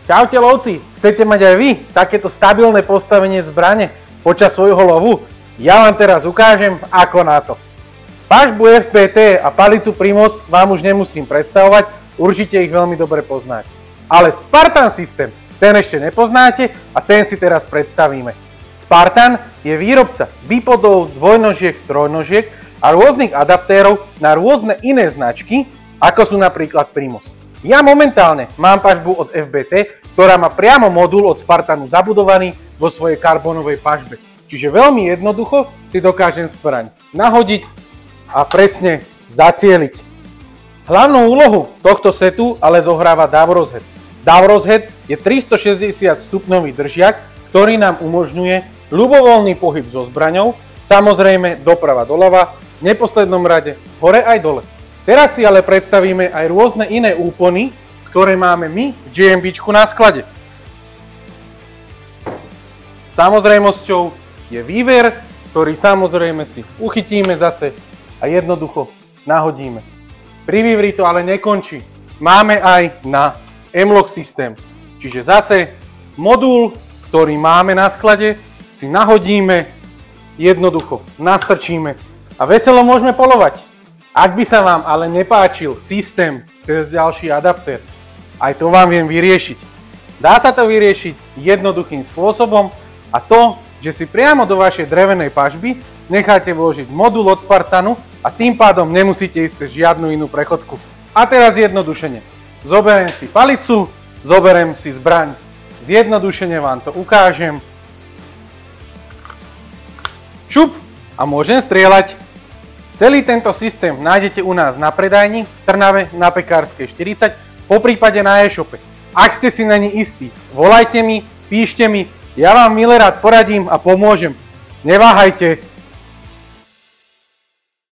Čaute lovci, chcete mať aj vy takéto stabilné postavenie zbrane počas svojho lovu? Ja vám teraz ukážem, ako na to. Pažbu FPT a palicu Primos vám už nemusím predstavovať, určite ich veľmi dobre poznáte. Ale Spartan systém, ten ešte nepoznáte a ten si teraz predstavíme. Spartan je výrobca bipodov, dvojnožiek, trojnožiek a rôznych adaptérov na rôzne iné značky, ako sú napríklad Primos. Ja momentálne mám pažbu od FBT, ktorá má priamo modul od Spartanu zabudovaný vo svojej karbonovej pažbe. Čiže veľmi jednoducho si dokážem zbraň nahodiť a presne zacieliť. Hlavnú úlohu tohto setu ale zohráva Davros Head. Davros Head je 360 stupňový držiak, ktorý nám umožňuje ľubovoľný pohyb so zbraňou, samozrejme doprava doľava, v neposlednom rade hore aj dole. Teraz si ale predstavíme aj rôzne iné úpony, ktoré máme my v GMBčku na sklade. Samozrejmosťou je výver, ktorý samozrejme si uchytíme zase a jednoducho nahodíme. Pri výveri to ale nekončí. Máme aj na M-Lock systém. Čiže zase modul, ktorý máme na sklade, si nahodíme, jednoducho nastrčíme a veselo môžeme polovať. Ak by sa vám ale nepáčil systém cez ďalší adaptér, aj to vám viem vyriešiť. Dá sa to vyriešiť jednoduchým spôsobom a to, že si priamo do vašej drevenej pažby necháte vložiť modul od Spartanu a tým pádom nemusíte ísť cez žiadnu inú prechodku. A teraz zjednodušene. Zoberiem si palicu, zoberiem si zbraň. Zjednodušene vám to ukážem. Šup a môžem strieľať. Celý tento systém nájdete u nás na predajni v Trnave na Pekárskej 40, poprípade na e-shope. Ak ste si na ni istí, volajte mi, píšte mi, ja vám milé rád poradím a pomôžem. Neváhajte.